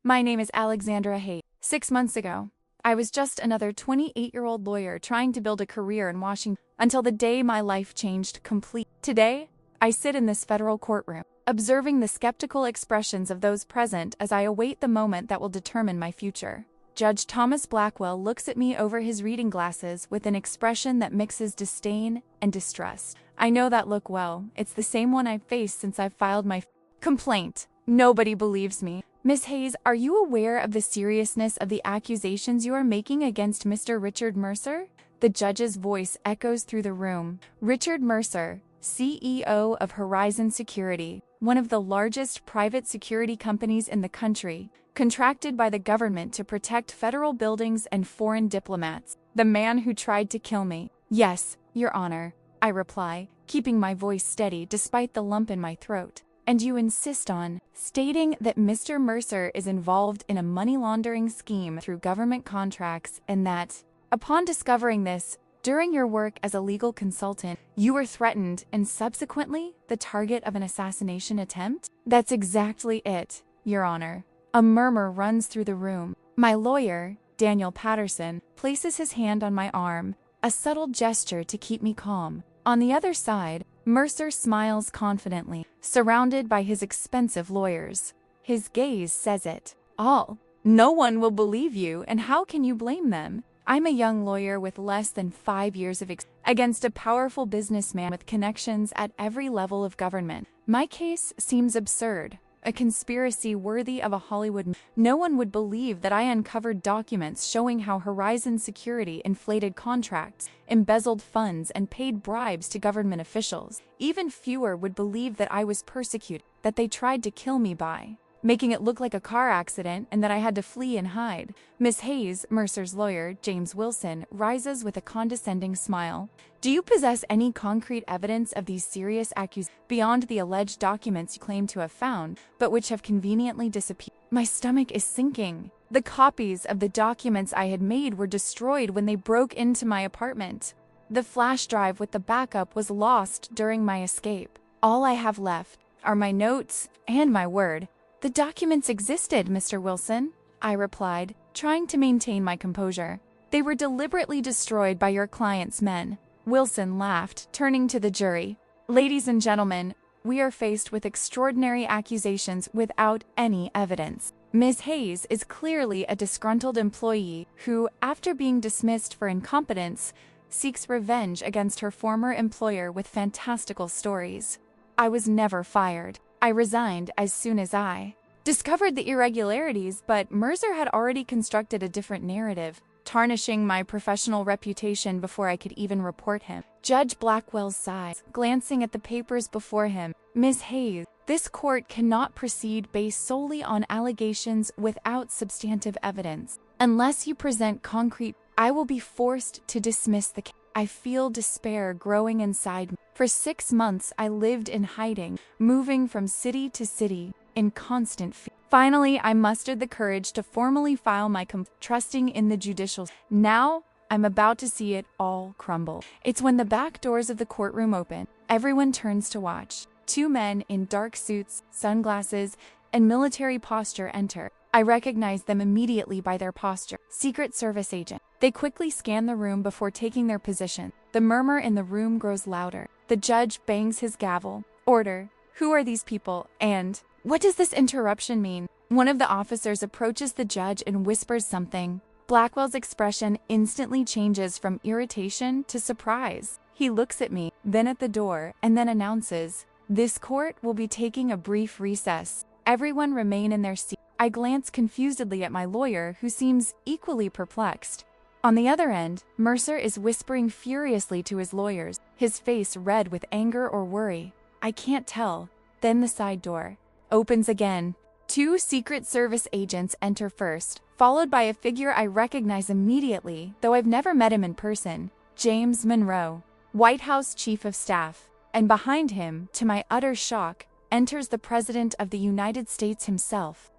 My name is Alexandra Hayes. 6 months ago, I was just another 28-year-old lawyer trying to build a career in Washington until the day my life changed completely. Today, I sit in this federal courtroom, observing the skeptical expressions of those present as I await the moment that will determine my future. Judge Thomas Blackwell looks at me over his reading glasses with an expression that mixes disdain and distrust. I know that look well. It's the same one I've faced since I filed my complaint. Nobody believes me. Miss Hayes, are you aware of the seriousness of the accusations you are making against Mr. Richard Mercer? The judge's voice echoes through the room. Richard Mercer, CEO of Horizon Security, one of the largest private security companies in the country, contracted by the government to protect federal buildings and foreign diplomats. The man who tried to kill me. Yes, Your Honor, I reply, keeping my voice steady despite the lump in my throat. And you insist on stating that Mr. Mercer is involved in a money laundering scheme through government contracts and that, upon discovering this, during your work as a legal consultant, you were threatened and subsequently the target of an assassination attempt? That's exactly it, Your Honor. A murmur runs through the room. My lawyer, Daniel Patterson, places his hand on my arm, a subtle gesture to keep me calm. On the other side, Mercer smiles confidently, surrounded by his expensive lawyers. His gaze says it all. No one will believe you, and how can you blame them? I'm a young lawyer with less than 5 years of experience against a powerful businessman with connections at every level of government. My case seems absurd, a conspiracy worthy of a Hollywood movie. No one would believe that I uncovered documents showing how Horizon Security inflated contracts, embezzled funds, and paid bribes to government officials. Even fewer would believe that I was persecuted, that they tried to kill me by making it look like a car accident and that I had to flee and hide. Miss Hayes, Mercer's lawyer, James Wilson, rises with a condescending smile. Do you possess any concrete evidence of these serious accusations beyond the alleged documents you claim to have found, but which have conveniently disappeared? My stomach is sinking. The copies of the documents I had made were destroyed when they broke into my apartment. The flash drive with the backup was lost during my escape. All I have left are my notes and my word. The documents existed, Mr. Wilson, I replied, trying to maintain my composure. They were deliberately destroyed by your client's men. Wilson laughed, turning to the jury. Ladies and gentlemen, we are faced with extraordinary accusations without any evidence. Ms. Hayes is clearly a disgruntled employee who, after being dismissed for incompetence, seeks revenge against her former employer with fantastical stories. I was never fired. I resigned as soon as I discovered the irregularities, but Mercer had already constructed a different narrative, tarnishing my professional reputation before I could even report him. Judge Blackwell sighed, glancing at the papers before him. Miss Hayes, this court cannot proceed based solely on allegations without substantive evidence. Unless you present concrete, I will be forced to dismiss the case. I feel despair growing inside me. For 6 months, I lived in hiding, moving from city to city, in constant fear. Finally, I mustered the courage to formally file my complaint, trusting in the judicial. Now, I'm about to see it all crumble. It's when the back doors of the courtroom open. Everyone turns to watch. 2 men in dark suits, sunglasses, and military posture enter. I recognize them immediately by their posture. Secret Service agent. They quickly scan the room before taking their position. The murmur in the room grows louder. The judge bangs his gavel. Order. Who are these people? And what does this interruption mean? One of the officers approaches the judge and whispers something. Blackwell's expression instantly changes from irritation to surprise. He looks at me, then at the door, and then announces, "This court will be taking a brief recess. Everyone remain in their seat." I glance confusedly at my lawyer, who seems equally perplexed. On the other end, Mercer is whispering furiously to his lawyers, his face red with anger or worry. I can't tell. Then the side door opens again. 2 Secret Service agents enter first, followed by a figure I recognize immediately, though I've never met him in person, James Monroe, White House Chief of Staff. And behind him, to my utter shock, enters the President of the United States himself.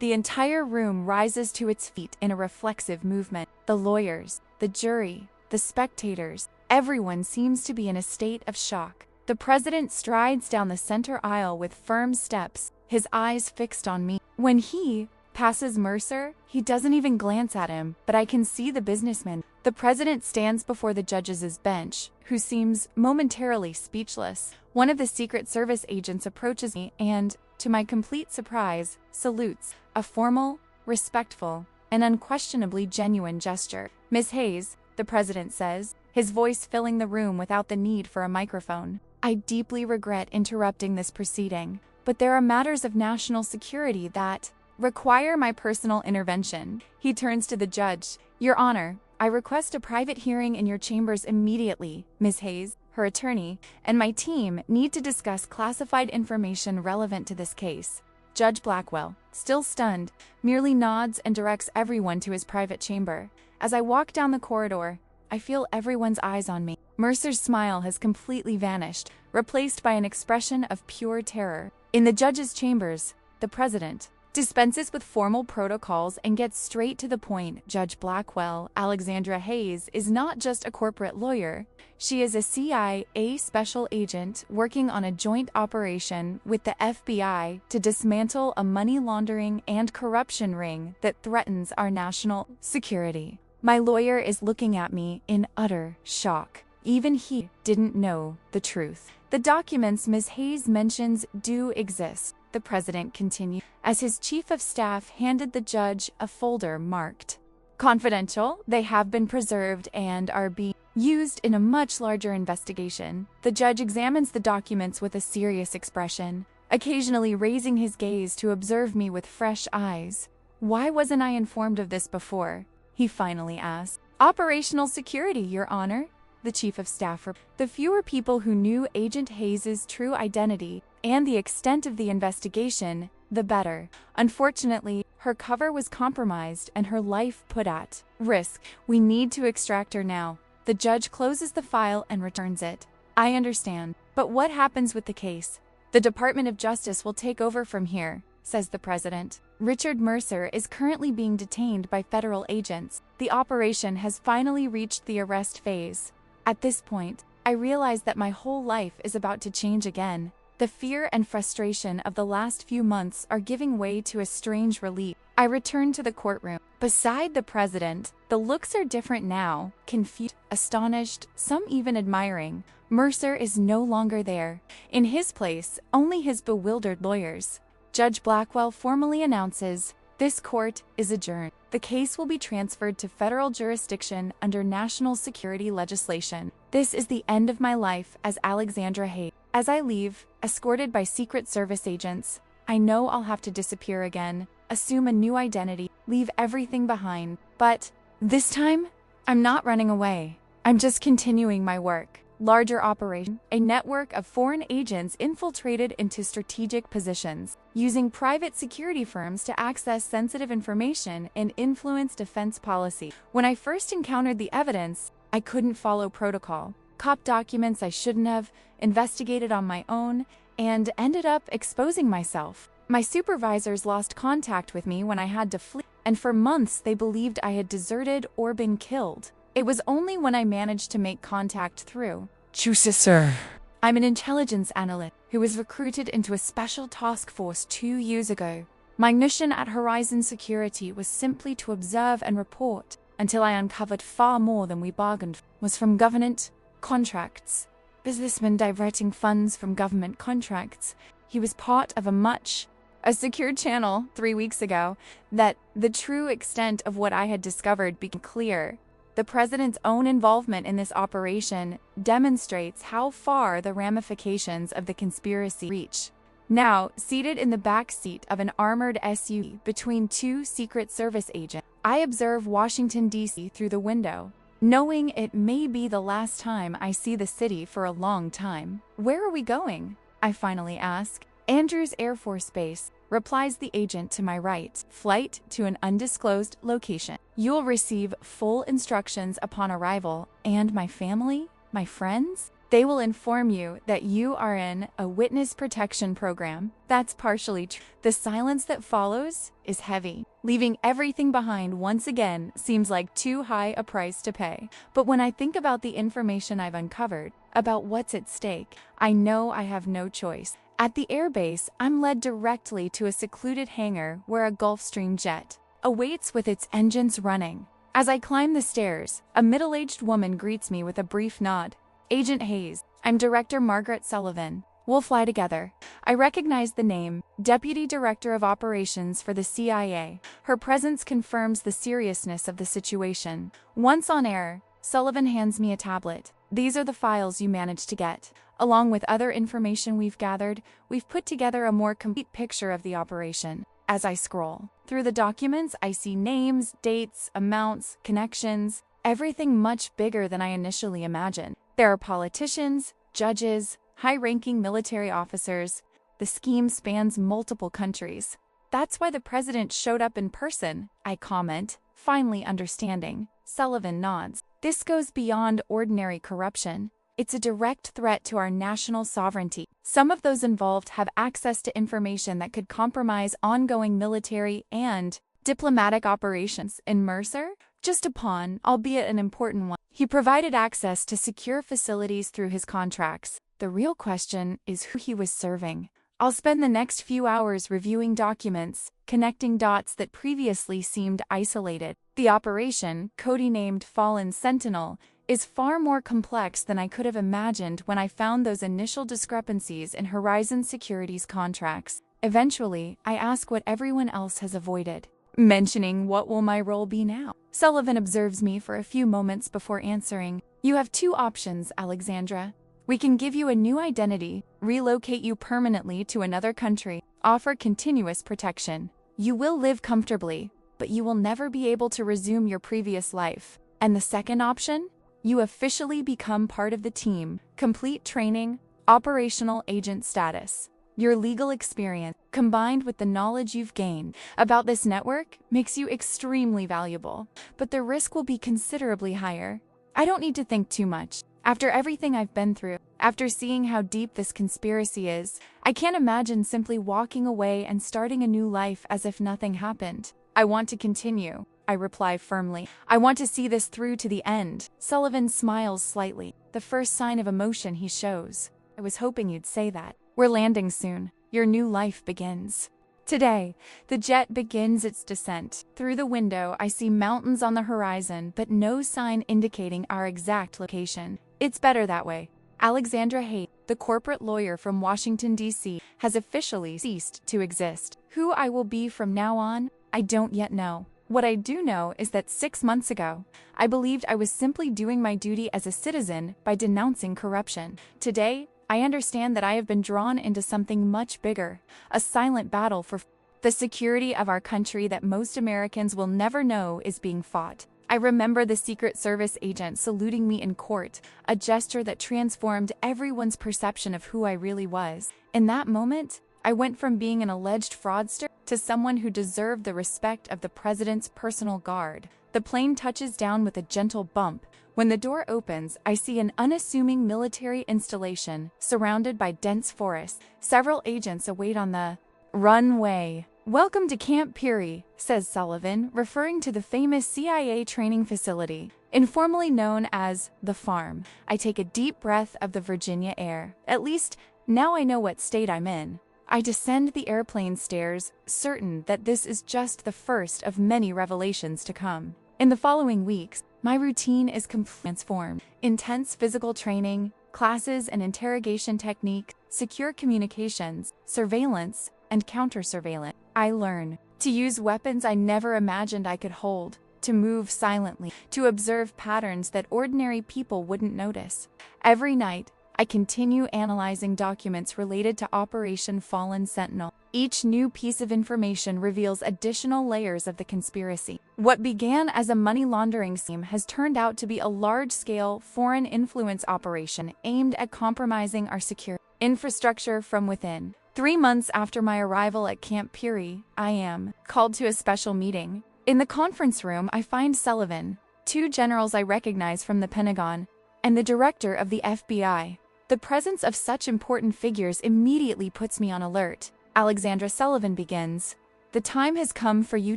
The entire room rises to its feet in a reflexive movement. The lawyers, the jury, the spectators, everyone seems to be in a state of shock. The president strides down the center aisle with firm steps, his eyes fixed on me. When he passes Mercer. He doesn't even glance at him, but I can see the businessman. The president stands before the judge's bench, who seems momentarily speechless. One of the Secret Service agents approaches me and, to my complete surprise, salutes, a formal, respectful, and unquestionably genuine gesture. "Miss Hayes," the president says, his voice filling the room without the need for a microphone. "I deeply regret interrupting this proceeding, but there are matters of national security that require my personal intervention." He turns to the judge. "Your Honor, I request a private hearing in your chambers immediately. Ms. Hayes, her attorney, and my team need to discuss classified information relevant to this case." Judge Blackwell, still stunned, merely nods and directs everyone to his private chamber. As I walk down the corridor, I feel everyone's eyes on me. Mercer's smile has completely vanished, replaced by an expression of pure terror. In the judge's chambers, the president dispenses with formal protocols and gets straight to the point. Judge Blackwell, Alexandra Hayes, is not just a corporate lawyer. She is a CIA special agent working on a joint operation with the FBI to dismantle a money laundering and corruption ring that threatens our national security. My lawyer is looking at me in utter shock. Even he didn't know the truth. "The documents Ms. Hayes mentions do exist," the president continued, as his chief of staff handed the judge a folder marked "Confidential." "They have been preserved and are being used in a much larger investigation." The judge examines the documents with a serious expression, occasionally raising his gaze to observe me with fresh eyes. "Why wasn't I informed of this before?" he finally asked. "Operational security, Your Honor," the chief of staff replied. "The fewer people who knew Agent Hayes' true identity and the extent of the investigation, the better. Unfortunately, her cover was compromised and her life put at risk. We need to extract her now." The judge closes the file and returns it. "I understand. But what happens with the case?" "The Department of Justice will take over from here," says the president. "Richard Mercer is currently being detained by federal agents. The operation has finally reached the arrest phase." At this point, I realize that my whole life is about to change again. The fear and frustration of the last few months are giving way to a strange relief. I return to the courtroom. Beside the president, the looks are different now, confused, astonished, some even admiring. Mercer is no longer there. In his place, only his bewildered lawyers. Judge Blackwell formally announces, "This court is adjourned. The case will be transferred to federal jurisdiction under national security legislation." This is the end of my life as Alexandra Hayes. As I leave, escorted by Secret Service agents, I know I'll have to disappear again, assume a new identity, leave everything behind. But this time, I'm not running away. I'm just continuing my work. Larger operation, a network of foreign agents infiltrated into strategic positions, using private security firms to access sensitive information and influence defense policy. When I first encountered the evidence, I couldn't follow protocol, copped documents I shouldn't have, investigated on my own, and ended up exposing myself. My supervisors lost contact with me when I had to flee, and for months they believed I had deserted or been killed. It was only when I managed to make contact through Choose, sir. I'm an intelligence analyst who was recruited into a special task force 2 years ago. My mission at Horizon Security was simply to observe and report until I uncovered far more than we bargained for. Was from government contracts. Businessman diverting funds from government contracts. He was part of a secure channel 3 weeks ago. That the true extent of what I had discovered became clear. The president's own involvement in this operation demonstrates how far the ramifications of the conspiracy reach. Now, seated in the back seat of an armored SUV between 2 Secret Service agents, I observe Washington, D.C. through the window, knowing it may be the last time I see the city for a long time. "Where are we going?" I finally ask. "Andrews Air Force Base," replies the agent to my right. "Flight to an undisclosed location. You'll receive full instructions upon arrival, and my family, my friends, they will inform you that you are in a witness protection program." That's partially true. The silence that follows is heavy. Leaving everything behind once again seems like too high a price to pay. But when I think about the information I've uncovered, about what's at stake, I know I have no choice. At the airbase, I'm led directly to a secluded hangar where a Gulfstream jet awaits with its engines running. As I climb the stairs, a middle-aged woman greets me with a brief nod. "Agent Hayes, I'm Director Margaret Sullivan. We'll fly together." I recognize the name, Deputy Director of Operations for the CIA. Her presence confirms the seriousness of the situation. Once on air, Sullivan hands me a tablet. "These are the files you managed to get. Along with other information we've gathered, we've put together a more complete picture of the operation." As I scroll through the documents, I see names, dates, amounts, connections, everything much bigger than I initially imagined. There are politicians, judges, high-ranking military officers. The scheme spans multiple countries. "That's why the president showed up in person," I comment, finally understanding. Sullivan nods. "This goes beyond ordinary corruption. It's a direct threat to our national sovereignty. Some of those involved have access to information that could compromise ongoing military and diplomatic operations." In Mercer, just a pawn, albeit an important one. He provided access to secure facilities through his contracts. The real question is who he was serving. I'll spend the next few hours reviewing documents, connecting dots that previously seemed isolated. The operation, codenamed Fallen Sentinel, is far more complex than I could have imagined when I found those initial discrepancies in Horizon Security's contracts. Eventually, I ask what everyone else has avoided, mentioning what will my role be now. Sullivan observes me for a few moments before answering. "You have two options, Alexandra. We can give you a new identity, relocate you permanently to another country, offer continuous protection. You will live comfortably, but you will never be able to resume your previous life. And the second option? You officially become part of the team, complete training, operational agent status. Your legal experience, combined with the knowledge you've gained about this network, makes you extremely valuable, but the risk will be considerably higher. I don't need to think too much. After everything I've been through, after seeing how deep this conspiracy is, I can't imagine simply walking away and starting a new life as if nothing happened. I want to continue," I reply firmly. "I want to see this through to the end." Sullivan smiles slightly, the first sign of emotion he shows. "I was hoping you'd say that. We're landing soon. Your new life begins." Today, the jet begins its descent. Through the window, I see mountains on the horizon, but no sign indicating our exact location. It's better that way. Alexandra Hayes, the corporate lawyer from Washington, D.C., has officially ceased to exist. Who I will be from now on, I don't yet know. What I do know is that 6 months ago, I believed I was simply doing my duty as a citizen by denouncing corruption. Today, I understand that I have been drawn into something much bigger, a silent battle for the security of our country that most Americans will never know is being fought. I remember the Secret Service agent saluting me in court, a gesture that transformed everyone's perception of who I really was. In that moment, I went from being an alleged fraudster to someone who deserved the respect of the president's personal guard. The plane touches down with a gentle bump. When the door opens, I see an unassuming military installation surrounded by dense forests. Several agents await on the runway. "Welcome to Camp Peary," says Sullivan, referring to the famous CIA training facility, informally known as the Farm. I take a deep breath of the Virginia air. At least, now I know what state I'm in. I descend the airplane stairs, certain that this is just the first of many revelations to come. In the following weeks, my routine is completely transformed. Intense physical training, classes and interrogation techniques, secure communications, surveillance, and counter-surveillance. I learn to use weapons I never imagined I could hold, to move silently, to observe patterns that ordinary people wouldn't notice. Every night, I continue analyzing documents related to Operation Fallen Sentinel. Each new piece of information reveals additional layers of the conspiracy. What began as a money laundering scheme has turned out to be a large-scale foreign influence operation aimed at compromising our secure infrastructure from within. 3 months after my arrival at Camp Peary, I am called to a special meeting. In the conference room, I find Sullivan, 2 generals I recognize from the Pentagon, and the director of the FBI. The presence of such important figures immediately puts me on alert. Alexandra Sullivan begins. "The time has come for you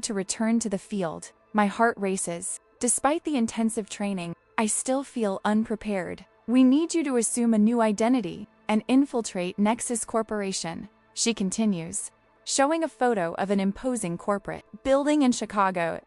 to return to the field." My heart races. Despite the intensive training, I still feel unprepared. "We need you to assume a new identity. and infiltrate Nexus Corporation. She continues, showing a photo of an imposing corporate building in Chicago,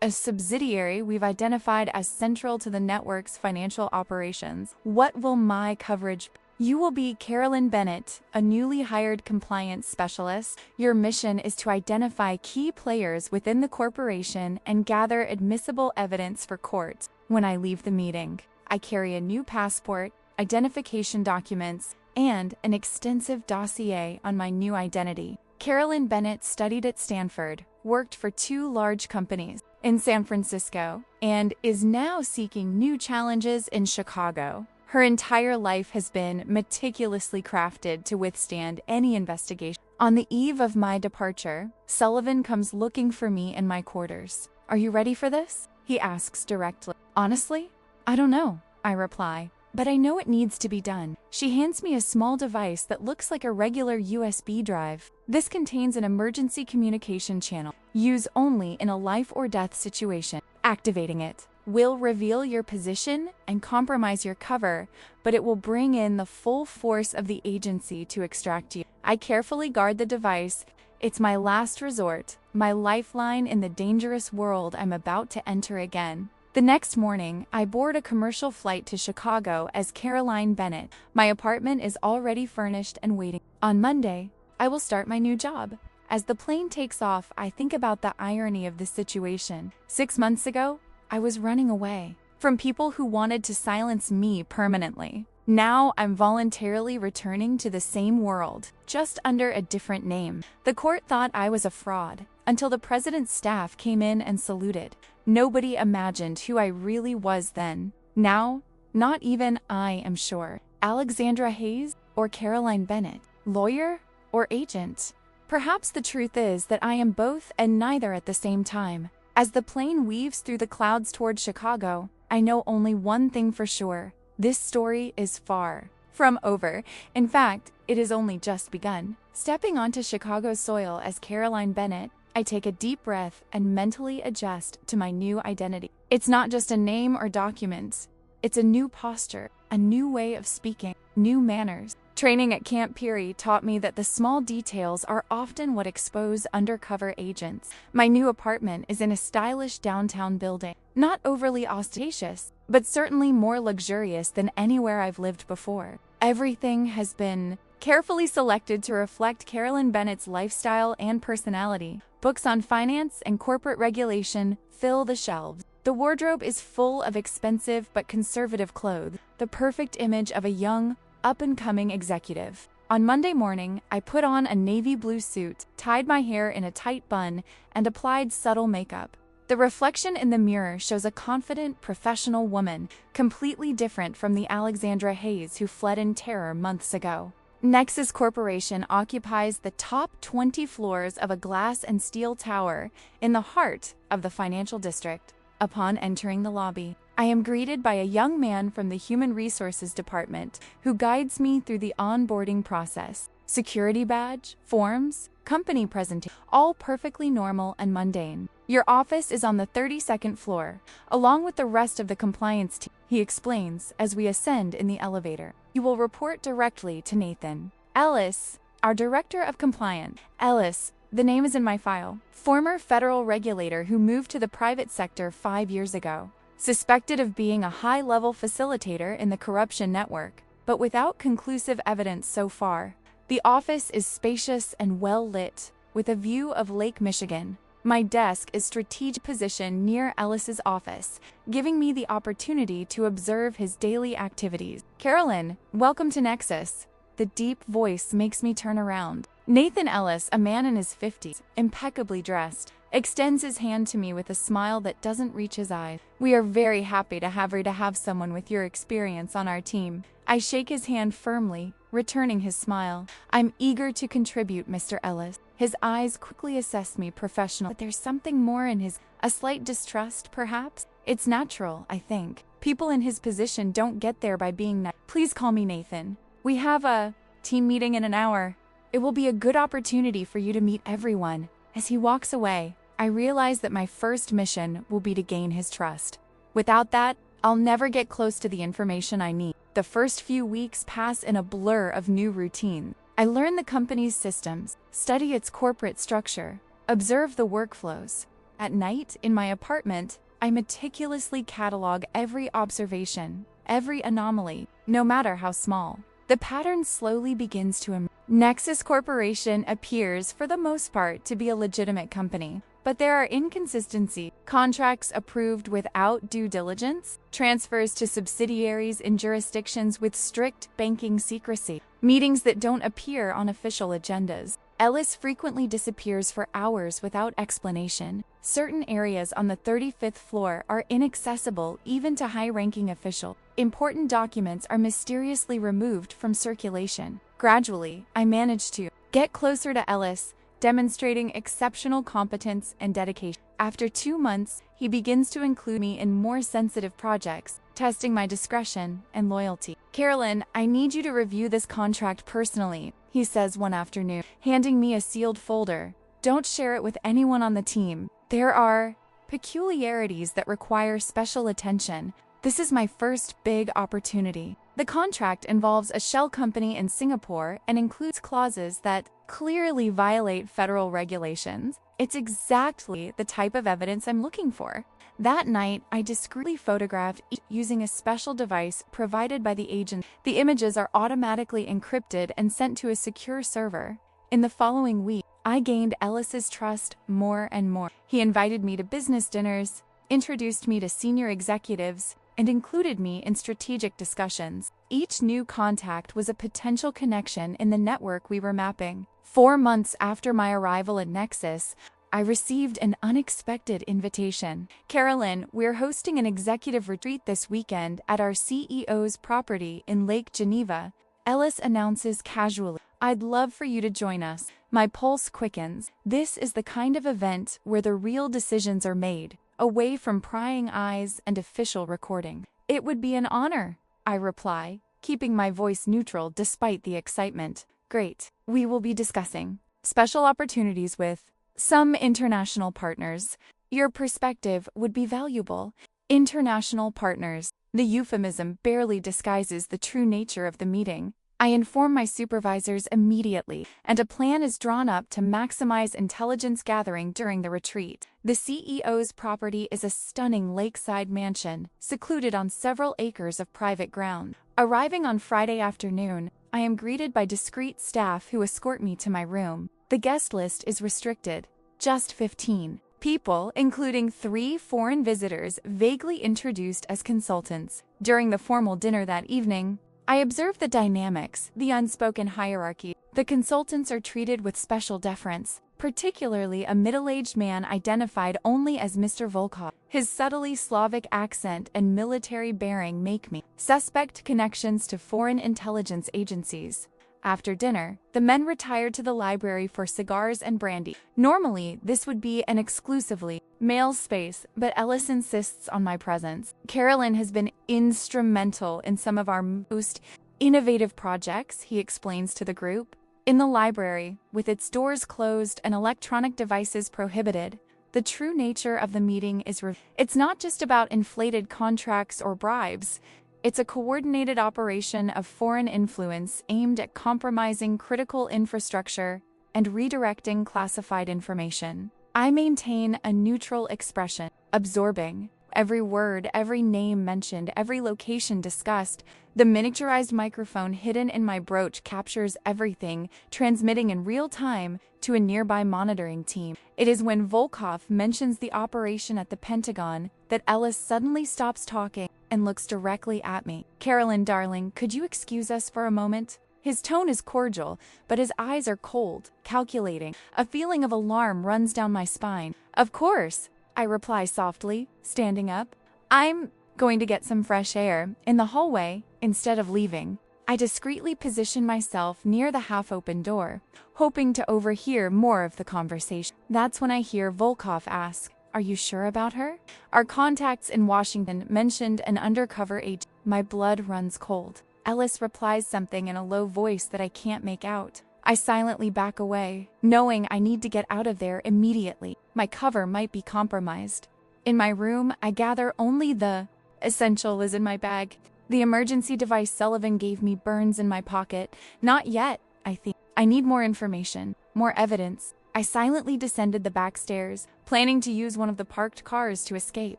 a subsidiary we've identified as central to the network's financial operations. What will my coverage be? You will be Carolyn Bennett, a newly hired compliance specialist. Your mission is to identify key players within the corporation and gather admissible evidence for court. When I leave the meeting, I carry a new passport, identification documents, and an extensive dossier on my new identity. Carolyn Bennett studied at Stanford, worked for 2 large companies in San Francisco, and is now seeking new challenges in Chicago. Her entire life has been meticulously crafted to withstand any investigation. On the eve of my departure, Sullivan comes looking for me in my quarters. Are you ready for this? He asks directly. Honestly, I don't know, I reply, but I know it needs to be done. She hands me a small device that looks like a regular USB drive. This contains an emergency communication channel. Use only in a life or death situation. Activating it will reveal your position and compromise your cover, but it will bring in the full force of the agency to extract you. I carefully guard the device. It's my last resort, my lifeline in the dangerous world I'm about to enter again. The next morning, I board a commercial flight to Chicago as Caroline Bennett. My apartment is already furnished and waiting. On Monday, I will start my new job. As the plane takes off, I think about the irony of this situation. 6 months ago, I was running away from people who wanted to silence me permanently. Now I'm voluntarily returning to the same world, just under a different name. The court thought I was a fraud until the president's staff came in and saluted. Nobody imagined who I really was then. Now, not even I am sure. Alexandra Hayes or Caroline Bennett? Lawyer or agent? Perhaps the truth is that I am both and neither at the same time. As the plane weaves through the clouds toward Chicago, I know only one thing for sure. This story is far from over. In fact, it has only just begun. Stepping onto Chicago's soil as Caroline Bennett, I take a deep breath and mentally adjust to my new identity. It's not just a name or document. It's a new posture, a new way of speaking, new manners. Training at Camp Peary taught me that the small details are often what expose undercover agents. My new apartment is in a stylish downtown building, not overly ostentatious, but certainly more luxurious than anywhere I've lived before. Everything has been carefully selected to reflect Carolyn Bennett's lifestyle and personality. Books on finance and corporate regulation fill the shelves. The wardrobe is full of expensive but conservative clothes, the perfect image of a young, up-and-coming executive. On Monday morning, I put on a navy blue suit, tied my hair in a tight bun, and applied subtle makeup. The reflection in the mirror shows a confident, professional woman, completely different from the Alexandra Hayes who fled in terror months ago. Nexus Corporation occupies the top 20 floors of a glass and steel tower in the heart of the financial district. Upon entering the lobby, I am greeted by a young man from the Human Resources Department who guides me through the onboarding process. Security badge, forms, company presentation, all perfectly normal and mundane. Your office is on the 32nd floor, along with the rest of the compliance team, he explains as we ascend in the elevator. You will report directly to Nathan Ellis, our Director of Compliance. Ellis, the name is in my file, former federal regulator who moved to the private sector 5 years ago. Suspected of being a high-level facilitator in the corruption network, but without conclusive evidence so far. The office is spacious and well-lit, with a view of Lake Michigan. My desk is strategically positioned near Ellis's office, giving me the opportunity to observe his daily activities. Carolyn, welcome to Nexus. The deep voice makes me turn around. Nathan Ellis, a man in his 50s, impeccably dressed, extends his hand to me with a smile that doesn't reach his eyes. We are very happy to have someone with your experience on our team. I shake his hand firmly, returning his smile. I'm eager to contribute, Mr. Ellis. His eyes quickly assess me professionally, but there's something more in a slight distrust, perhaps? It's natural, I think. People in his position don't get there by being nice. Please call me Nathan. We have a team meeting in an hour. It will be a good opportunity for you to meet everyone. As he walks away, I realize that my first mission will be to gain his trust. Without that, I'll never get close to the information I need. The first few weeks pass in a blur of new routine. I learn the company's systems, study its corporate structure, observe the workflows. At night, in my apartment, I meticulously catalog every observation, every anomaly, no matter how small. The pattern slowly begins to emerge. Nexus Corporation appears, for the most part, to be a legitimate company, but there are inconsistencies. Contracts approved without due diligence, transfers to subsidiaries in jurisdictions with strict banking secrecy, meetings that don't appear on official agendas. Ellis frequently disappears for hours without explanation. Certain areas on the 35th floor are inaccessible even to high-ranking officials. Important documents are mysteriously removed from circulation. Gradually, I manage to get closer to Ellis, demonstrating exceptional competence and dedication. After 2 months, he begins to include me in more sensitive projects, testing my discretion and loyalty. "Carolyn, I need you to review this contract personally," he says one afternoon, handing me a sealed folder. "Don't share it with anyone on the team. There are peculiarities that require special attention. This is my first big opportunity." The contract involves a shell company in Singapore and includes clauses that clearly violate federal regulations. It's exactly the type of evidence I'm looking for. That night, I discreetly photographed each using a special device provided by the agent. The images are automatically encrypted and sent to a secure server. In the following week, I gained Ellis's trust more and more. He invited me to business dinners, introduced me to senior executives, and included me in strategic discussions. Each new contact was a potential connection in the network we were mapping. 4 months after my arrival at Nexus, I received an unexpected invitation. "Carolyn, we're hosting an executive retreat this weekend at our CEO's property in Lake Geneva," Ellis announces casually. "I'd love for you to join us." My pulse quickens. This is the kind of event where the real decisions are made, away from prying eyes and official recording. "It would be an honor," I reply, keeping my voice neutral despite the excitement. "Great. We will be discussing special opportunities with some international partners. Your perspective would be valuable." International partners. The euphemism barely disguises the true nature of the meeting. I inform my supervisors immediately, and a plan is drawn up to maximize intelligence gathering during the retreat. The CEO's property is a stunning lakeside mansion, secluded on several acres of private ground. Arriving on Friday afternoon, I am greeted by discreet staff who escort me to my room. The guest list is restricted, just 15 people, including 3 foreign visitors vaguely introduced as consultants. During the formal dinner that evening, I observe the dynamics, the unspoken hierarchy. The consultants are treated with special deference, particularly a middle-aged man identified only as Mr. Volkov. His subtly Slavic accent and military bearing make me suspect connections to foreign intelligence agencies. After dinner, the men retired to the library for cigars and brandy. Normally, this would be an exclusively male space, but Ellis insists on my presence. "Carolyn has been instrumental in some of our most innovative projects," he explains to the group. "In the library, with its doors closed and electronic devices prohibited, the true nature of the meeting is it's not just about inflated contracts or bribes. It's a coordinated operation of foreign influence aimed at compromising critical infrastructure and redirecting classified information. I maintain a neutral expression, absorbing every word, every name mentioned, every location discussed. The miniaturized microphone hidden in my brooch captures everything, transmitting in real time to a nearby monitoring team. It is when Volkov mentions the operation at the Pentagon that Ellis suddenly stops talking and looks directly at me. "Carolyn, darling, could you excuse us for a moment?" His tone is cordial, but his eyes are cold, calculating. A feeling of alarm runs down my spine. "Of course," I reply softly, standing up. "I'm going to get some fresh air in the hallway instead of leaving." I discreetly position myself near the half-open door, hoping to overhear more of the conversation. That's when I hear Volkov ask, "Are you sure about her?" Our contacts in Washington mentioned an undercover agent. My blood runs cold. Ellis replies something in a low voice that I can't make out. I silently back away, knowing I need to get out of there immediately. My cover might be compromised. In my room, I gather only the essential is in my bag. The emergency device Sullivan gave me burns in my pocket. Not yet, I think. I need more information, more evidence. I silently descended the back stairs, planning to use one of the parked cars to escape.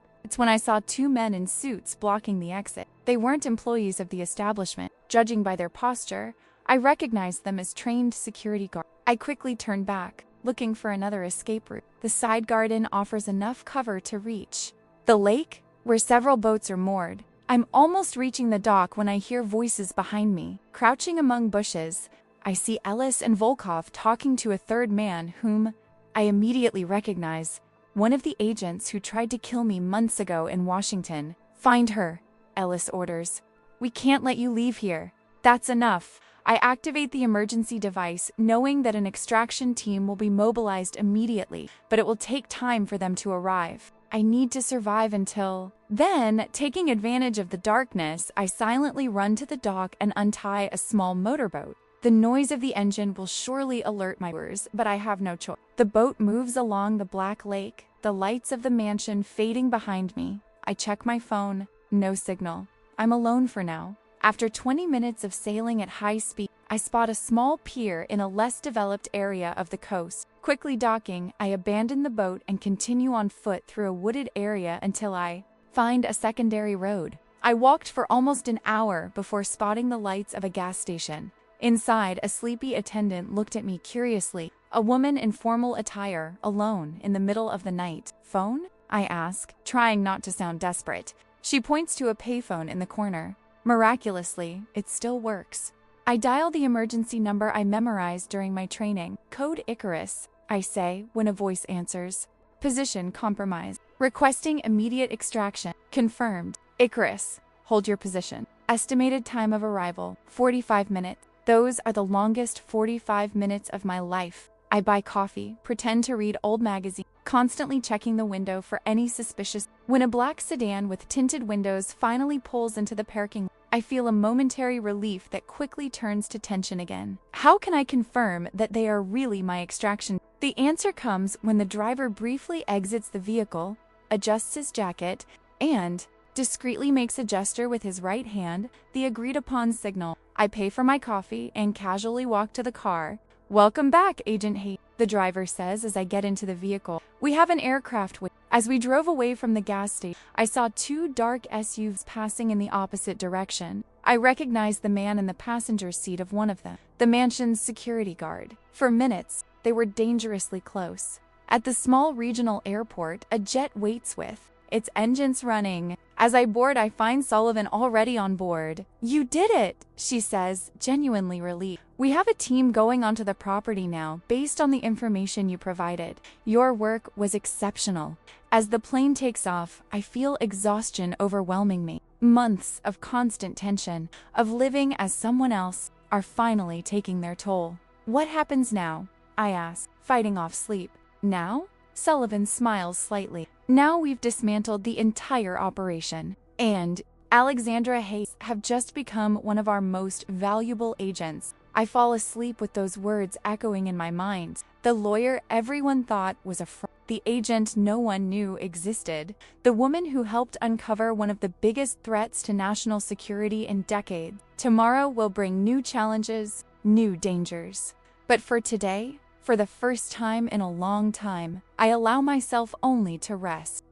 It's when I saw two men in suits blocking the exit. They weren't employees of the establishment. Judging by their posture, I recognized them as trained security guards. I quickly turned back, looking for another escape route. The side garden offers enough cover to reach the lake, where several boats are moored. I'm almost reaching the dock when I hear voices behind me. Crouching among bushes, I see Ellis and Volkov talking to a third man whom I immediately recognize. One of the agents who tried to kill me months ago in Washington. Find her, Ellis orders. We can't let you leave here. That's enough. I activate the emergency device, knowing that an extraction team will be mobilized immediately, but it will take time for them to arrive. I need to survive until... Then, taking advantage of the darkness, I silently run to the dock and untie a small motorboat. The noise of the engine will surely alert my viewers, but I have no choice. The boat moves along the black lake, the lights of the mansion fading behind me. I check my phone, no signal. I'm alone for now. After 20 minutes of sailing at high speed, I spot a small pier in a less developed area of the coast. Quickly docking, I abandon the boat and continue on foot through a wooded area until I find a secondary road. I walked for almost an hour before spotting the lights of a gas station. Inside, a sleepy attendant looked at me curiously. A woman in formal attire, alone, in the middle of the night. Phone? I ask, trying not to sound desperate. She points to a payphone in the corner. Miraculously, it still works. I dial the emergency number I memorized during my training. Code Icarus, I say when a voice answers. Position compromised. Requesting immediate extraction. Confirmed. Icarus, hold your position. Estimated time of arrival, 45 minutes. Those are the longest 45 minutes of my life. I buy coffee, pretend to read old magazines, constantly checking the window for any suspicious... When a black sedan with tinted windows finally pulls into the parking lot, I feel a momentary relief that quickly turns to tension again. How can I confirm that they are really my extraction? The answer comes when the driver briefly exits the vehicle, adjusts his jacket, and discreetly makes a gesture with his right hand, the agreed-upon signal. I pay for my coffee and casually walk to the car. Welcome back, Agent Hayes, the driver says as I get into the vehicle. We have an aircraft with... As we drove away from the gas station, I saw two dark SUVs passing in the opposite direction. I recognized the man in the passenger seat of one of them, the mansion's security guard. For minutes, they were dangerously close. At the small regional airport, a jet waits with its engines running. As I board, I find Sullivan already on board. You did it, she says, genuinely relieved. We have a team going onto the property now, based on the information you provided. Your work was exceptional. As the plane takes off, I feel exhaustion overwhelming me. Months of constant tension, of living as someone else, are finally taking their toll. What happens now? I ask, fighting off sleep. Now? Sullivan smiles slightly. Now we've dismantled the entire operation, and Alexandra Hayes have just become one of our most valuable agents. I fall asleep with those words echoing in my mind. The lawyer everyone thought was a fraud. The agent no one knew existed. The woman who helped uncover one of the biggest threats to national security in decades. Tomorrow will bring new challenges, new dangers. But for today, for the first time in a long time, I allow myself only to rest.